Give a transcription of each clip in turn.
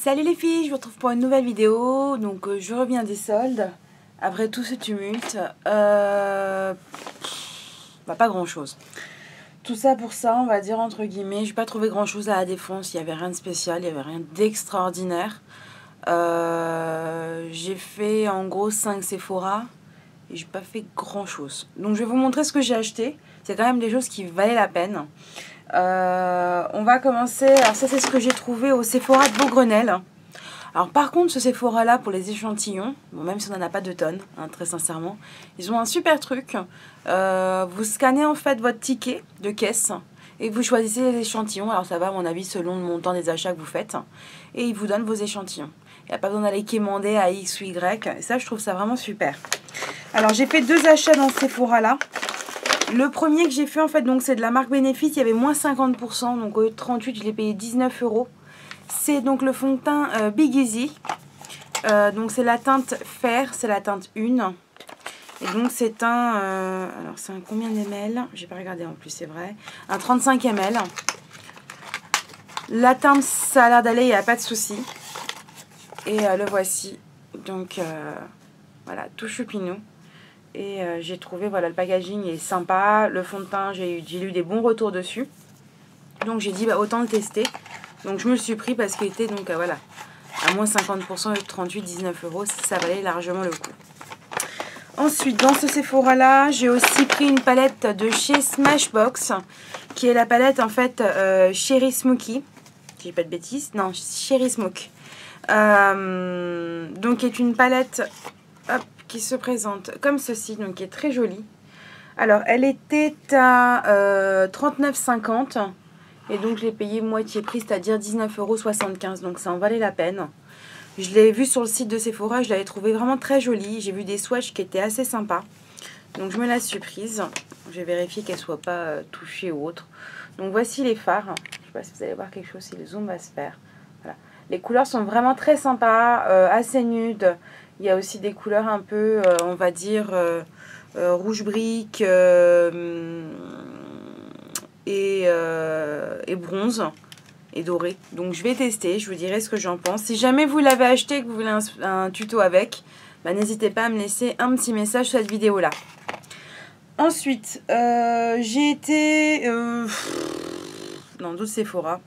Salut les filles, je vous retrouve pour une nouvelle vidéo. Donc je reviens des soldes après tout ce tumulte. Pas grand chose. Tout ça pour ça, on va dire entre guillemets. J'ai pas trouvé grand chose à la Défense. Il n'y avait rien de spécial, il n'y avait rien d'extraordinaire. J'ai fait en gros 5 Sephora et j'ai pas fait grand chose. Donc je vais vous montrer ce que j'ai acheté. C'est quand même des choses qui valaient la peine. On va commencer. Alors ça c'est ce que j'ai trouvé au Sephora de Beaugrenelle. Alors par contre ce Sephora là pour les échantillons, bon, même si on n'en a pas de tonnes, hein, très sincèrement, ils ont un super truc. Vous scannez en fait votre ticket de caisse et vous choisissez les échantillons. Alors ça va à mon avis selon le montant des achats que vous faites et ils vous donnent vos échantillons. Il n'y a pas besoin d'aller quémander à X ou Y et ça je trouve ça vraiment super. Alors j'ai fait 2 achats dans ce Sephora là. Le premier que j'ai fait en fait, donc c'est de la marque Benefit, il y avait moins 50%, donc au lieu de 38, je l'ai payé 19 €. C'est donc le fond de teint Big Easy. Donc c'est la teinte Fer, c'est la teinte 1. Et donc c'est un, alors c'est un combien d'ml? J'ai pas regardé en plus, c'est vrai. Un 35 ml. La teinte, ça a l'air d'aller, il n'y a pas de souci. Et le voici. Donc voilà, tout choupinou. Et j'ai trouvé, voilà, le packaging est sympa. Le fond de teint, j'ai eu des bons retours dessus. Donc j'ai dit, bah, autant le tester. Donc je me le suis pris parce qu'il était donc, voilà, à moins 50%, 38, 19 €. Ça valait largement le coup. Ensuite, dans ce Sephora là, j'ai aussi pris une palette de chez Smashbox. Qui est la palette, en fait, Cherry Smoky. Si j'ai pas de bêtises. Non, Cherry Smoke. Donc qui est une palette... Hop, qui se présente comme ceci, donc qui est très jolie. Alors, elle était à 39,50 et donc je l'ai payé moitié prix, c'est-à-dire 19,75 €, donc ça en valait la peine. Je l'ai vue sur le site de Sephora, je l'avais trouvée vraiment très jolie. J'ai vu des swatchs qui étaient assez sympas, donc je me la suis prise. Je vais vérifier qu'elle ne soit pas touchée ou autre. Donc voici les fards. Je ne sais pas si vous allez voir quelque chose, si le zoom va se faire. Voilà. Les couleurs sont vraiment très sympas, assez nudes. Il y a aussi des couleurs un peu, on va dire, rouge brique et bronze et doré. Donc je vais tester, je vous dirai ce que j'en pense. Si jamais vous l'avez acheté et que vous voulez un tuto avec, bah, n'hésitez pas à me laisser un petit message sur cette vidéo-là. Ensuite, j'ai été dans d'autres Sephora.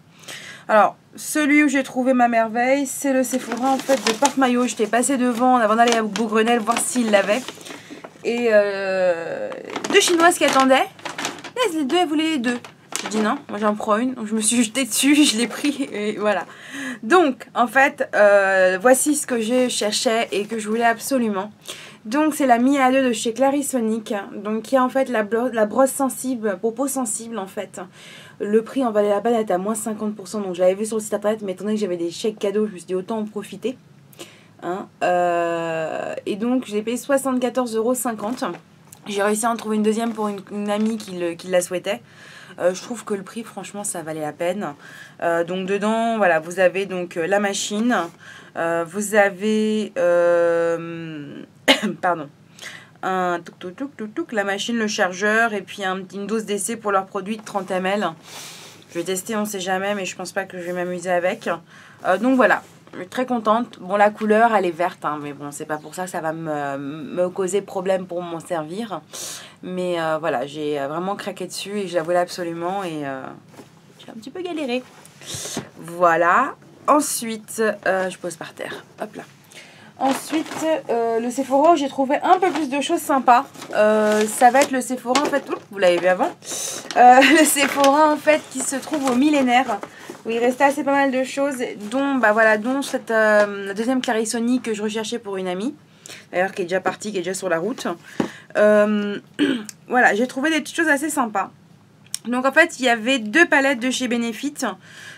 Alors, celui où j'ai trouvé ma merveille, c'est le Sephora en fait de Porte-Maillot. J'étais passée devant avant d'aller à Beaugrenelle voir s'il l'avait. Et 2 Chinoises qui attendaient. Les deux, elles voulaient les 2. Je dis non, moi j'en prends une. Donc je me suis jetée dessus, je l'ai pris et voilà. Donc, en fait, voici ce que je cherchais et que je voulais absolument. Donc, c'est la Mi-A2 de chez Clarisonic. Donc, qui est en fait la brosse sensible, pour peau sensible en fait. Le prix en valait la peine, était à moins 50%. Donc, je l'avais vu sur le site internet, mais étant donné que j'avais des chèques cadeaux, je me suis dit autant en profiter. Hein, et donc, je l'ai payé 74,50 €. J'ai réussi à en trouver une deuxième pour une amie qui la souhaitait. Je trouve que le prix, franchement, ça valait la peine. Donc, dedans, voilà, vous avez donc la machine. Vous avez... pardon. La machine, le chargeur et puis une dose d'essai pour leur produit de 30 ml. Je vais tester, on sait jamais, mais je pense pas que je vais m'amuser avec. Donc voilà, je suis très contente. Bon, la couleur, elle est verte, hein, mais bon, c'est pas pour ça que ça va me causer problème pour m'en servir. Mais voilà, j'ai vraiment craqué dessus et je la voulais absolument et j'ai un petit peu galéré. Voilà. Ensuite, je pose par terre. Hop là. Ensuite, le Sephora où j'ai trouvé un peu plus de choses sympas. Ça va être le Sephora, en fait, vous l'avez vu avant. Le Sephora, en fait, qui se trouve au Millénaire. Où il restait assez pas mal de choses, dont, bah, voilà, dont cette la deuxième Clarisonic que je recherchais pour une amie. D'ailleurs, qui est déjà partie, qui est déjà sur la route. Voilà, j'ai trouvé des petites choses assez sympas. Donc en fait, il y avait 2 palettes de chez Benefit.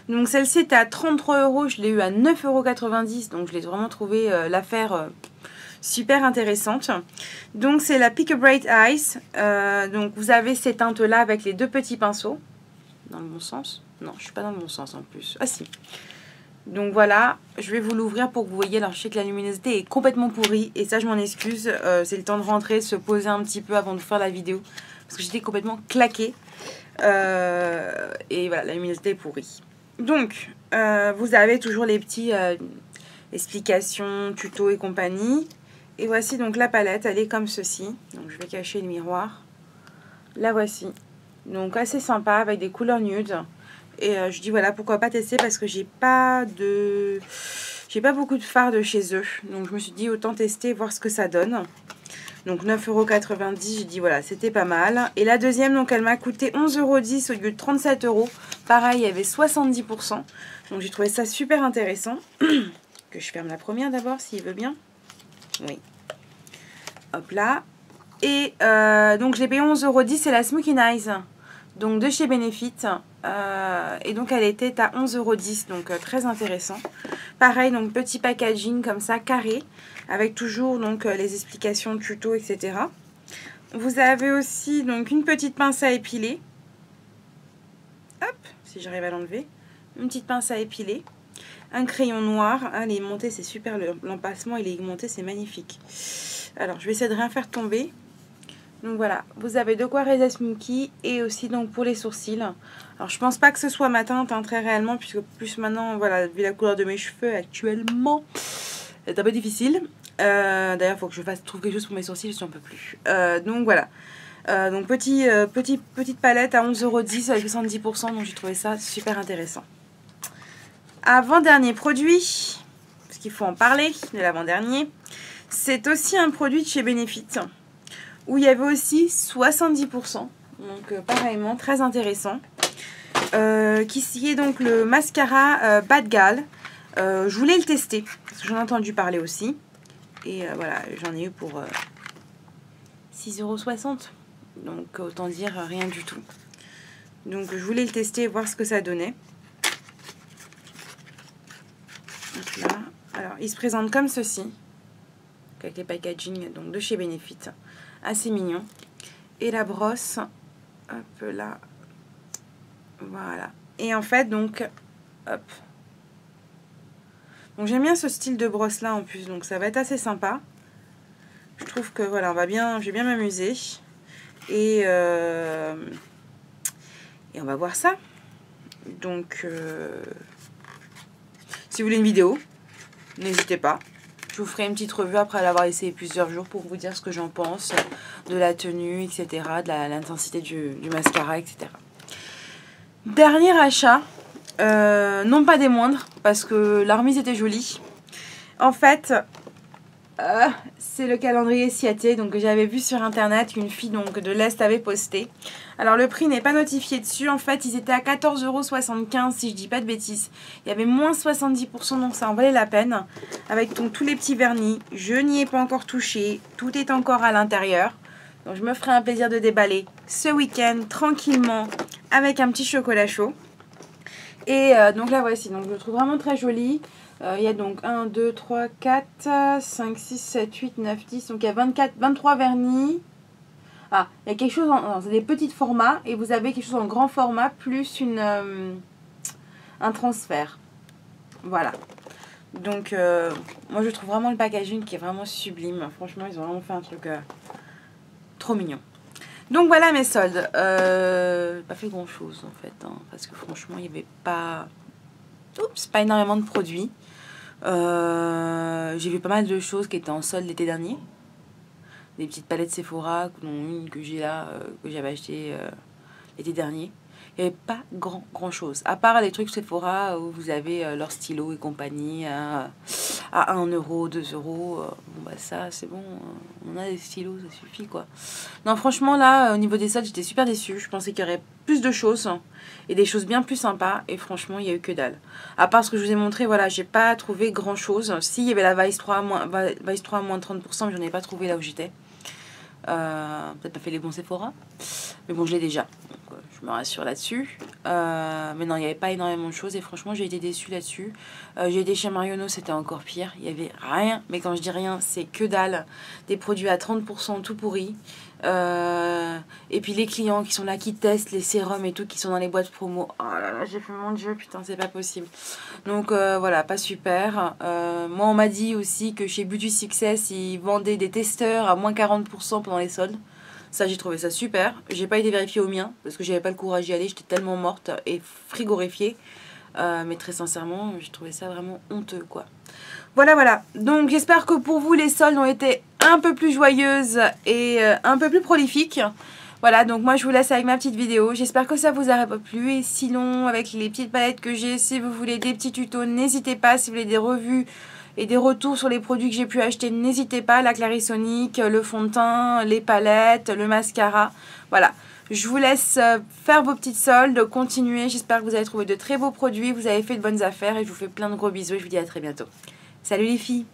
Donc celle-ci était à 33 €, je l'ai eu à 9,90 €. Donc je l'ai vraiment trouvé l'affaire super intéressante. Donc c'est la Pick a Bright Eyes. Donc vous avez ces teintes-là avec les 2 petits pinceaux. Dans le bon sens? Non, je suis pas dans le bon sens en plus. Ah si. Donc voilà, je vais vous l'ouvrir pour que vous voyez. Alors je sais que la luminosité est complètement pourrie et ça je m'en excuse. C'est le temps de rentrer, de se poser un petit peu avant de faire la vidéo. Parce que j'étais complètement claquée. Et voilà, la luminosité est pourrie. Donc, vous avez toujours les petits explications, tutos et compagnie. Et voici donc la palette, elle est comme ceci. Donc je vais cacher le miroir. La voici. Donc assez sympa avec des couleurs nude. Et je dis voilà, pourquoi pas tester parce que j'ai pas beaucoup de fards de chez eux. Donc je me suis dit autant tester, voir ce que ça donne. Donc 9,90 €, j'ai dit voilà, c'était pas mal. Et la deuxième, donc elle m'a coûté 11,10 € au lieu de 37 €. Pareil, il y avait 70%. Donc j'ai trouvé ça super intéressant. Que je ferme la première d'abord, s'il veut bien. Oui. Hop là. Et donc j'ai payé 11,10 €, c'est la Smoky Eyes. Donc de chez Benefit. Et donc elle était à 11,10 €, donc très intéressant. Pareil, donc petit packaging comme ça, carré, avec toujours donc les explications, tuto, etc. Vous avez aussi donc une petite pince à épiler. Hop, si j'arrive à l'enlever. Une petite pince à épiler. Un crayon noir. Ah, il est monté, c'est super, l'empacement il est monté, c'est magnifique. Alors, je vais essayer de rien faire tomber. Donc voilà, vous avez de quoi réaliser Smoky et aussi donc pour les sourcils. Alors je pense pas que ce soit ma teinte très réellement puisque plus maintenant, voilà, vu la couleur de mes cheveux actuellement, c'est un peu difficile. D'ailleurs, il faut que je trouve quelque chose pour mes sourcils, je n'en peux plus. Donc voilà. Donc petite palette à 11,10 € avec 70%, donc j'ai trouvé ça super intéressant. Avant-dernier produit, parce qu'il faut en parler de l'avant-dernier, c'est aussi un produit de chez Benefit, où il y avait aussi 70%, donc pareillement très intéressant, qui est donc le mascara Bad Gal. Je voulais le tester, parce que j'en ai entendu parler aussi, et voilà, j'en ai eu pour 6,60 €, donc autant dire rien du tout. Donc je voulais le tester et voir ce que ça donnait. Donc là, alors il se présente comme ceci, avec les packaging donc de chez Benefit, assez mignon. Et la brosse, hop là, voilà. Et en fait donc, hop. Donc j'aime bien ce style de brosse là en plus, donc ça va être assez sympa. Je trouve que voilà, je vais bien m'amuser. Et on va voir ça. Donc si vous voulez une vidéo, n'hésitez pas. Je vous ferai une petite revue après l'avoir essayé plusieurs jours pour vous dire ce que j'en pense de la tenue, etc., de l'intensité du mascara, etc. Dernier achat, non pas des moindres, parce que la remise était jolie. En fait, c'est le calendrier Ciaté, donc que j'avais vu sur internet, qu'une fille donc de l'Est avait posté. Alors le prix n'est pas notifié dessus, en fait ils étaient à 14,75 € si je dis pas de bêtises. Il y avait moins 70%, donc ça en valait la peine. Avec donc tous les petits vernis, je n'y ai pas encore touché, tout est encore à l'intérieur. Donc je me ferai un plaisir de déballer ce week-end tranquillement avec un petit chocolat chaud. Et donc là voici, donc je le trouve vraiment très joli. Il y a donc 1, 2, 3, 4, 5, 6, 7, 8, 9, 10. Donc il y a 23 vernis. Ah, il y a quelque chose c'est des petits formats. Et vous avez quelque chose en grand format plus un transfert. Voilà. Donc moi je trouve vraiment le packaging qui est vraiment sublime. Franchement, ils ont vraiment fait un truc trop mignon. Donc voilà mes soldes. Pas fait grand chose en fait. Hein, parce que franchement, il n'y avait pas... Oups, pas énormément de produits. J'ai vu pas mal de choses qui étaient en solde l'été dernier. Des petites palettes Sephora, dont une que j'ai là, que j'avais acheté l'été dernier. Il n'y avait pas grand chose. À part les trucs Sephora où vous avez leurs stylos et compagnie à 1 €, 2 €. Bon bah ça c'est bon, on a des stylos, ça suffit quoi. Non franchement là, au niveau des soldes, j'étais super déçue. Je pensais qu'il y aurait plus de choses et des choses bien plus sympas. Et franchement, il n'y a eu que dalle. À part ce que je vous ai montré, voilà, j'ai pas trouvé grand chose. Si, il y avait la Vice 3 à moins 30%, mais j'en ai pas trouvé là où j'étais. Peut-être pas fait les bons Sephora, mais bon je l'ai déjà, donc je me rassure là-dessus. Mais non, il n'y avait pas énormément de choses et franchement j'ai été déçue là-dessus. J'ai été chez Marionneau, c'était encore pire, il n'y avait rien, mais quand je dis rien c'est que dalle, des produits à 30% tout pourris. Et puis les clients qui sont là, qui testent les sérums et tout, qui sont dans les boîtes promo. Oh là là, j'ai fait mon dieu, putain, c'est pas possible. Donc voilà, pas super. Moi, on m'a dit aussi que chez Beauty Success, ils vendaient des testeurs à moins 40% pendant les soldes. Ça, j'ai trouvé ça super. J'ai pas été vérifier au mien, parce que j'avais pas le courage d'y aller. J'étais tellement morte et frigorifiée. Mais très sincèrement, j'ai trouvé ça vraiment honteux, quoi. Voilà, voilà. Donc, j'espère que pour vous, les soldes ont été un peu plus joyeuses et un peu plus prolifiques. Voilà, donc moi, je vous laisse avec ma petite vidéo. J'espère que ça vous aura pas plu. Et sinon, avec les petites palettes que j'ai, si vous voulez des petits tutos, n'hésitez pas. Si vous voulez des revues et des retours sur les produits que j'ai pu acheter, n'hésitez pas. La Clarisonic, le fond de teint, les palettes, le mascara. Voilà. Je vous laisse faire vos petites soldes, continuer. J'espère que vous avez trouvé de très beaux produits, vous avez fait de bonnes affaires et je vous fais plein de gros bisous et je vous dis à très bientôt. Salut les filles!